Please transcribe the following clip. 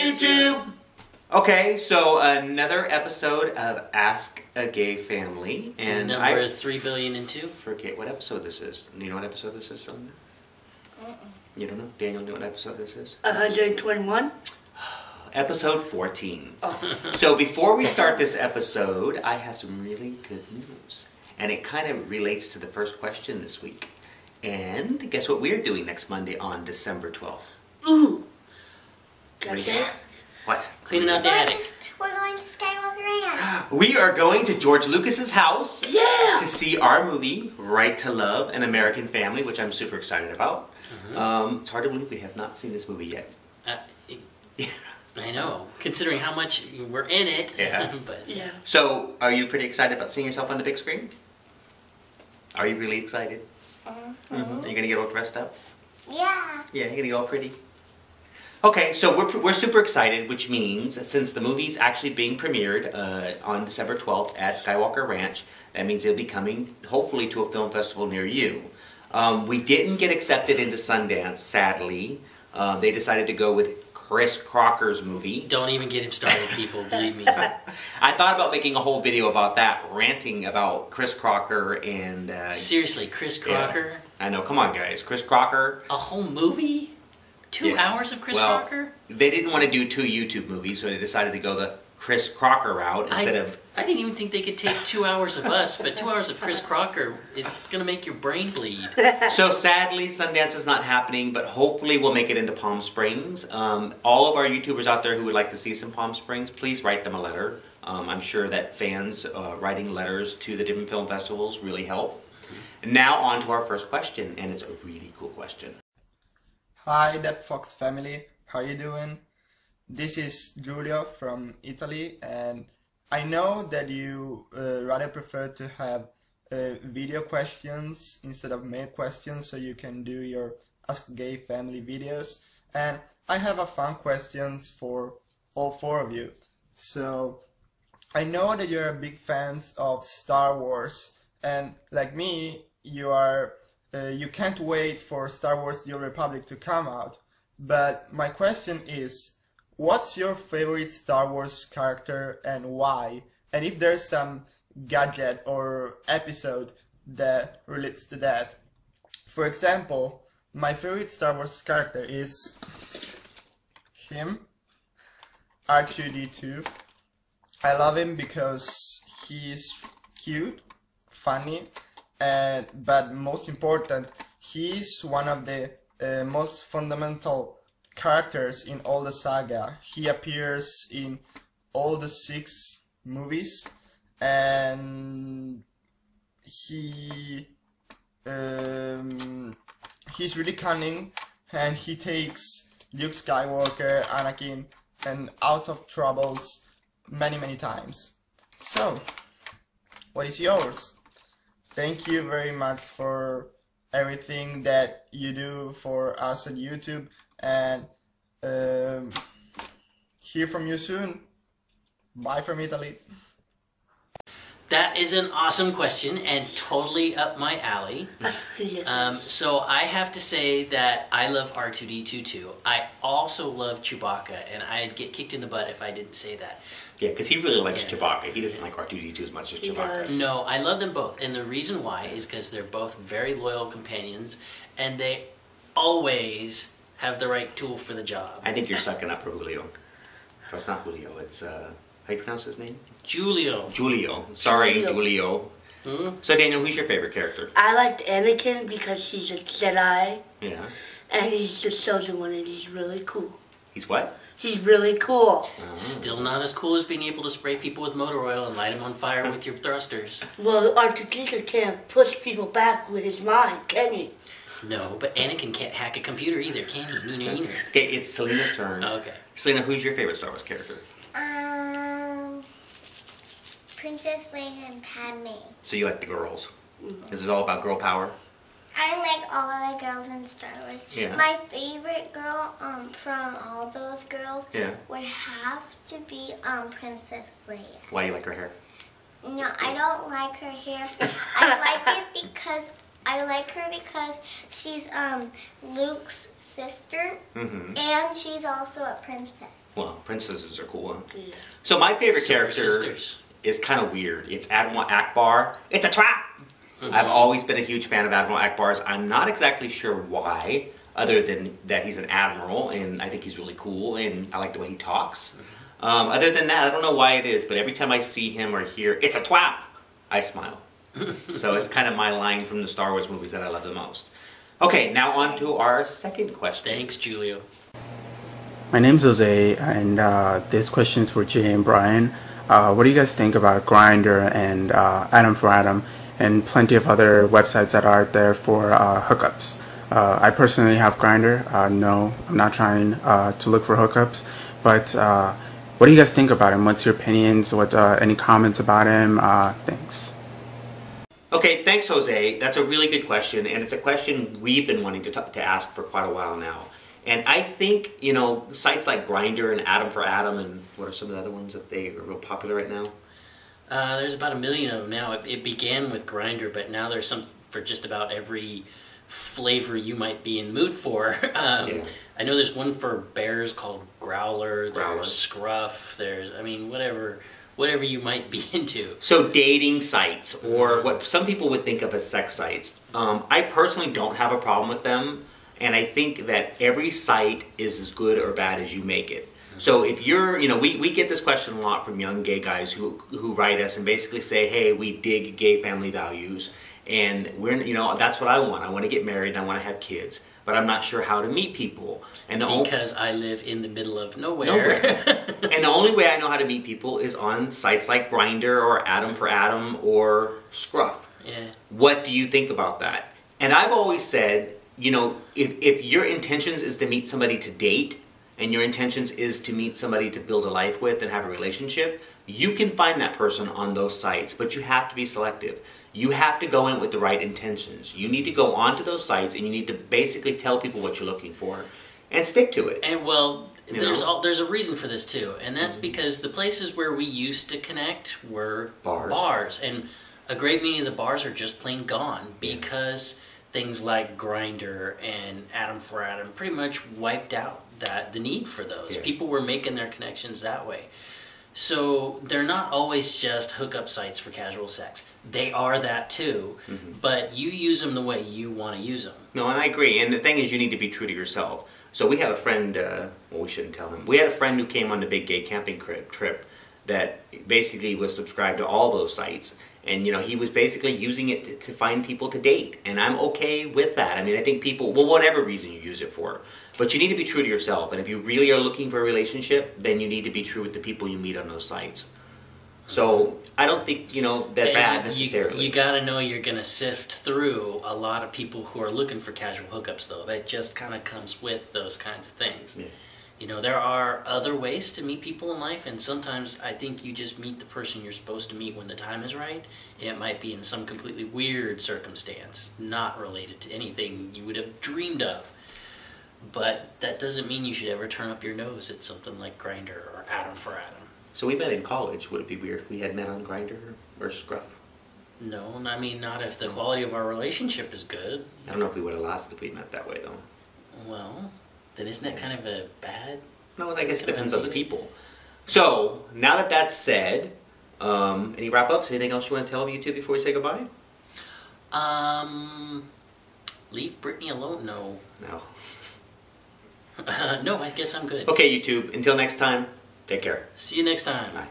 YouTube! Okay, so another episode of Ask a Gay Family. And number 3,000,002,000. Forget what episode this is. Do you know what episode this is, Selena? You don't know? Daniel, know what episode this is? 121. Episode 14. Oh. So before we start this episode, I have some really good news. And it kind of relates to the first question this week. And guess what we're doing next Monday on December 12th? Ooh. That's it? What? Cleaning out the attic. We're going to Skywalker Ranch. We are going to George Lucas's house Yeah! to see our movie, Right to Love, An American Family, which I'm super excited about. It's hard to believe we have not seen this movie yet. Yeah. I know, considering how much we're in it. Yeah. But Yeah. So, are you pretty excited about seeing yourself on the big screen? Are you really excited? Are you going to get all dressed up? Yeah. Yeah, you're going to get all pretty? Okay, so we're super excited, which means since the movie's actually being premiered on December 12th at Skywalker Ranch, that means it'll be coming, hopefully, to a film festival near you. We didn't get accepted into Sundance, sadly. They decided to go with Chris Crocker's movie. Don't even get him started, people, believe me. I thought about making a whole video about that, ranting about Chris Crocker and... Seriously, Chris Crocker? Yeah, I know, come on guys, Chris Crocker. A whole movie? 2 hours of Chris Crocker? They didn't want to do 2 YouTube movies, so they decided to go the Chris Crocker route instead of... I didn't even think they could take 2 hours of us, but 2 hours of Chris Crocker is going to make your brain bleed. So sadly, Sundance is not happening, but hopefully we'll make it into Palm Springs. All of our YouTubers out there who would like to see some Palm Springs, please write them a letter. I'm sure that fans writing letters to the different film festivals really help. And now on to our first question, and it's a really cool question. Hi, That Fox family. How you doing? This is Giulio from Italy, and I know that you rather prefer to have video questions instead of mail questions, so you can do your Ask Gay Family videos. And I have a fun questions for all 4 of you. So I know that you're big fans of Star Wars, and like me, you can't wait for Star Wars: The Old Republic to come out. But my question is, what's your favorite Star Wars character and why? And if there's some gadget or episode that relates to that. For example, my favorite Star Wars character is him, R2-D2. I love him because he's cute, funny, but most important, he's one of the most fundamental characters in all the saga. He appears in all the 6 movies, and he's really cunning, and he takes Luke Skywalker, Anakin, and out of troubles many times. So, what is yours? Thank you very much for everything that you do for us on YouTube, and hear from you soon. Bye from Italy. That is an awesome question and totally up my alley. Yes, so I have to say that I love R2-D2 too. I also love Chewbacca, and I'd get kicked in the butt if I didn't say that. Yeah, because he really likes Chewbacca. He doesn't like R2-D2 as much as Chewbacca. No, I love them both, and the reason why is because they're both very loyal companions, and they always have the right tool for the job. I think you're sucking up for Julio. No, it's not Julio. It's, how do you pronounce his name? Julio. Julio. Sorry, Julio. So, Daniel, who's your favorite character? I liked Anakin because he's a Jedi. Yeah. And he's the chosen one, and he's really cool. He's what? He's really cool. Still not as cool as being able to spray people with motor oil and light them on fire with your thrusters. Well, R2-D2 can't push people back with his mind, can he? No, but Anakin can't hack a computer either, can he? Neener. Okay, it's Selena's turn. Okay. Selena, who's your favorite Star Wars character? Princess Leia and Padme. So you like the girls. This is all about girl power? I like all the girls in Star Wars. Yeah. My favorite girl from all those girls would have to be Princess Leia. Why do you like her hair? No, I don't like her hair. I like her because she's Luke's sister, and she's also a princess. Well, princesses are cool, huh? Yeah. So my favorite So are character sisters. is kind of weird. It's Admiral Akbar. It's a trap! I've always been a huge fan of Admiral Akbar's. I'm not exactly sure why, other than that he's an admiral, and I think he's really cool, and I like the way he talks. Other than that, I don't know why it is, but every time I see him or hear, it's a twap, I smile. So it's kind of my line from the Star Wars movies that I love the most. Okay, now on to our second question. Thanks, Julio. My name's Jose, and this question is for Jay and Brian. What do you guys think about Grindr and Adam for Adam, and plenty of other websites that are out there for hookups? I personally have Grindr. No, I'm not trying to look for hookups, but what do you guys think about him? What's your opinions? What any comments about him? Thanks. Okay, thanks, Jose. That's a really good question, and it's a question we've been wanting to ask for quite a while now. And I think, you know, sites like Grindr and Adam for Adam, and what are some of the other ones that they are real popular right now? There's about 1 million of them now. It began with Grindr, but now there's some for just about every flavor you might be in the mood for. Yeah. I know there's one for bears called Growler. Growler. There's Scruff. There's, I mean, whatever you might be into. So dating sites, or what some people would think of as sex sites. I personally don't have a problem with them, and I think that every site is as good or bad as you make it. So if you're, you know, we get this question a lot from young gay guys who write us and basically say, hey, we dig gay family values, and we're, you know, that's what I want. I want to get married and I want to have kids, but I'm not sure how to meet people. And because I live in the middle of nowhere. And the only way I know how to meet people is on sites like Grindr or Adam for Adam or Scruff. Yeah. What do you think about that? And I've always said, you know, if your intentions is to meet somebody to date, and your intentions is to meet somebody to build a life with and have a relationship, you can find that person on those sites, but you have to be selective. You have to go in with the right intentions. You need to go onto those sites and you need to basically tell people what you're looking for and stick to it. And well, there's a reason for this too, and that's because the places where we used to connect were bars. And a great many of the bars are just plain gone because things like Grindr and Adam for Adam pretty much wiped out the need for those. Yeah. People were making their connections that way. So they're not always just hookup sites for casual sex. They are that too, but you use them the way you want to use them. No, and I agree. And the thing is, you need to be true to yourself. So we had a friend, well, we shouldn't tell him. We had a friend who came on the big gay camping trip that basically was subscribed to all those sites. And, you know, he was basically using it to find people to date. And I'm okay with that. I mean, I think people, well, whatever reason you use it for. But you need to be true to yourself. And if you really are looking for a relationship, then you need to be true with the people you meet on those sites. So I don't think, you know, that bad necessarily. You got to know you're going to sift through a lot of people who are looking for casual hookups, though. That just kind of comes with those kinds of things. Yeah. You know, there are other ways to meet people in life, and sometimes I think you just meet the person you're supposed to meet when the time is right, and it might be in some completely weird circumstance, not related to anything you would have dreamed of. But that doesn't mean you should ever turn up your nose at something like Grindr or Adam for Adam. So we met in college. Would it be weird if we had met on Grindr or Scruff? No, I mean, not if the quality of our relationship is good. I don't know if we would have lasted if we met that way, though. Well, then isn't that kind of a bad... No, I guess it depends on the people. So, now that that's said, any wrap-ups? Anything else you want to tell YouTube before we say goodbye? Leave Brittany alone? No. No. No, I guess I'm good. Okay, YouTube. Until next time, take care. See you next time. Bye.